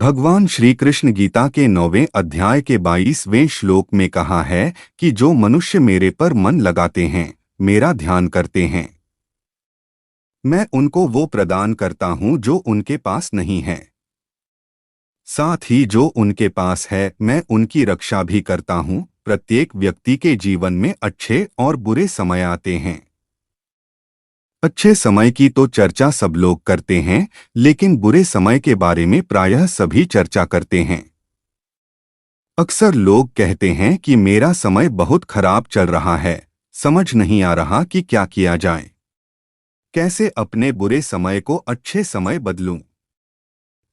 भगवान श्री कृष्ण गीता के 9वें अध्याय के 22वें श्लोक में कहा है कि जो मनुष्य मेरे पर मन लगाते हैं, मेरा ध्यान करते हैं, मैं उनको वो प्रदान करता हूँ जो उनके पास नहीं है। साथ ही जो उनके पास है, मैं उनकी रक्षा भी करता हूँ। प्रत्येक व्यक्ति के जीवन में अच्छे और बुरे समय आते हैं। अच्छे समय की तो चर्चा सब लोग करते हैं, लेकिन बुरे समय के बारे में प्रायः सभी चर्चा करते हैं। अक्सर लोग कहते हैं कि मेरा समय बहुत खराब चल रहा है, समझ नहीं आ रहा कि क्या किया जाए, कैसे अपने बुरे समय को अच्छे समय बदलूं।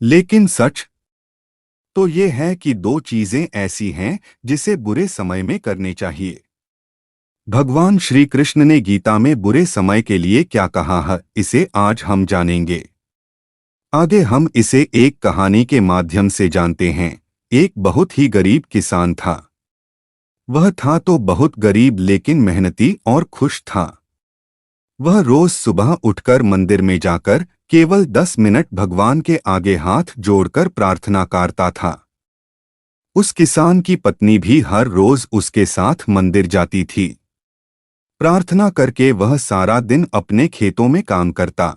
लेकिन सच तो ये है कि दो चीजें ऐसी हैं जिसे बुरे समय में करनी चाहिए। भगवान श्री कृष्ण ने गीता में बुरे समय के लिए क्या कहा है, इसे आज हम जानेंगे। आगे हम इसे एक कहानी के माध्यम से जानते हैं। एक बहुत ही गरीब किसान था। वह था तो बहुत गरीब, लेकिन मेहनती और खुश था। वह रोज सुबह उठकर मंदिर में जाकर केवल 10 मिनट भगवान के आगे हाथ जोड़कर प्रार्थना करता था। उस किसान की पत्नी भी हर रोज उसके साथ मंदिर जाती थी। प्रार्थना करके वह सारा दिन अपने खेतों में काम करता।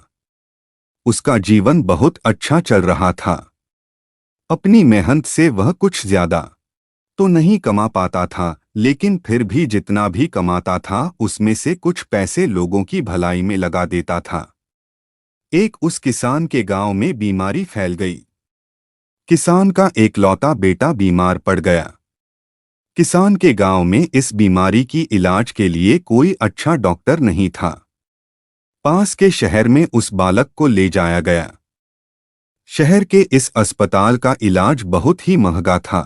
उसका जीवन बहुत अच्छा चल रहा था। अपनी मेहनत से वह कुछ ज्यादा तो नहीं कमा पाता था, लेकिन फिर भी जितना भी कमाता था उसमें से कुछ पैसे लोगों की भलाई में लगा देता था। एक उस किसान के गांव में बीमारी फैल गई। किसान का एकलौता बेटा बीमार पड़ गया। किसान के गांव में इस बीमारी की इलाज के लिए कोई अच्छा डॉक्टर नहीं था। पास के शहर में उस बालक को ले जाया गया। शहर के इस अस्पताल का इलाज बहुत ही महंगा था।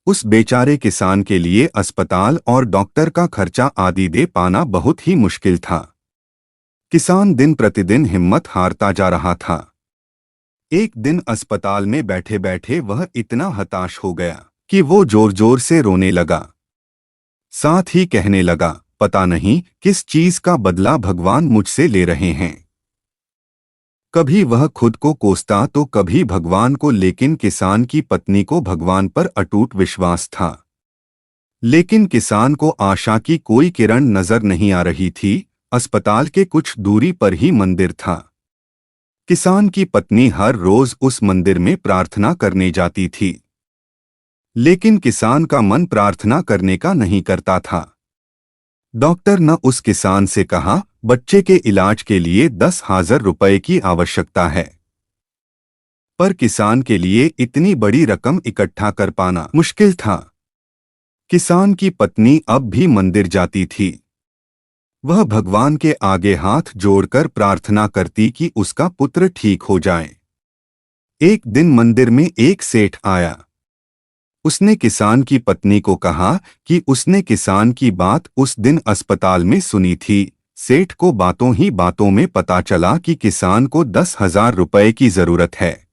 उस बेचारे किसान के लिए अस्पताल और डॉक्टर का खर्चा आदि दे पाना बहुत ही मुश्किल था। किसान दिन प्रतिदिन हिम्मत हारता जा रहा था। एक दिन अस्पताल में बैठे बैठे वह इतना हताश हो गया कि वो जोर जोर से रोने लगा। साथ ही कहने लगा, पता नहीं किस चीज का बदला भगवान मुझसे ले रहे हैं। कभी वह खुद को कोसता तो कभी भगवान को, लेकिन किसान की पत्नी को भगवान पर अटूट विश्वास था। लेकिन किसान को आशा की कोई किरण नजर नहीं आ रही थी। अस्पताल के कुछ दूरी पर ही मंदिर था। किसान की पत्नी हर रोज उस मंदिर में प्रार्थना करने जाती थी, लेकिन किसान का मन प्रार्थना करने का नहीं करता था। डॉक्टर ने उस किसान से कहा, बच्चे के इलाज के लिए 10,000 रुपए की आवश्यकता है। पर किसान के लिए इतनी बड़ी रकम इकट्ठा कर पाना मुश्किल था। किसान की पत्नी अब भी मंदिर जाती थी। वह भगवान के आगे हाथ जोड़कर प्रार्थना करती कि उसका पुत्र ठीक हो जाए। एक दिन मंदिर में एक सेठ आया। उसने किसान की पत्नी को कहा कि उसने किसान की बात उस दिन अस्पताल में सुनी थी। सेठ को बातों ही बातों में पता चला कि किसान को 10,000 रुपए की जरूरत है।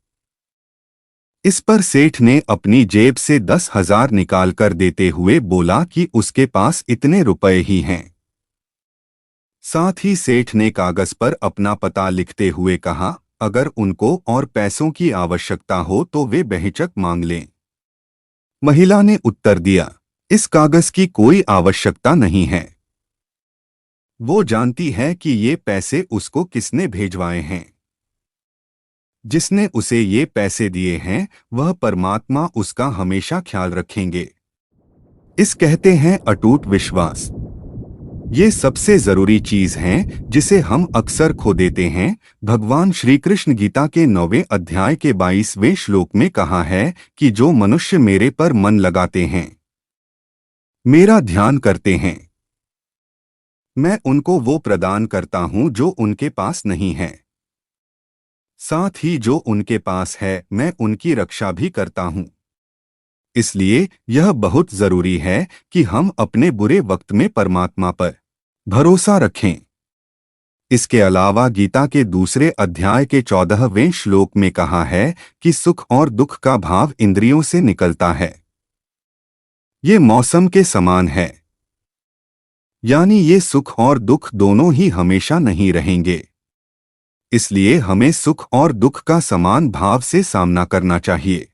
इस पर सेठ ने अपनी जेब से 10,000 निकाल कर देते हुए बोला कि उसके पास इतने रुपए ही हैं। साथ ही सेठ ने कागज पर अपना पता लिखते हुए कहा, अगर उनको और पैसों की आवश्यकता हो तो वे बेहिचक मांग लें। महिला ने उत्तर दिया, इस कागज की कोई आवश्यकता नहीं है। वो जानती है कि ये पैसे उसको किसने भेजवाए हैं। जिसने उसे ये पैसे दिए हैं वह परमात्मा उसका हमेशा ख्याल रखेंगे। इस कहते हैं अटूट विश्वास। ये सबसे जरूरी चीज है जिसे हम अक्सर खो देते हैं। भगवान श्री कृष्ण गीता के 9वें अध्याय के 22वें श्लोक में कहा है कि जो मनुष्य मेरे पर मन लगाते हैं, मेरा ध्यान करते हैं, मैं उनको वो प्रदान करता हूं जो उनके पास नहीं है। साथ ही जो उनके पास है, मैं उनकी रक्षा भी करता हूं। इसलिए यह बहुत जरूरी है कि हम अपने बुरे वक्त में परमात्मा पर भरोसा रखें। इसके अलावा गीता के दूसरे अध्याय के 14वें श्लोक में कहा है कि सुख और दुख का भाव इंद्रियों से निकलता है। ये मौसम के समान है, यानी ये सुख और दुख दोनों ही हमेशा नहीं रहेंगे। इसलिए हमें सुख और दुख का समान भाव से सामना करना चाहिए।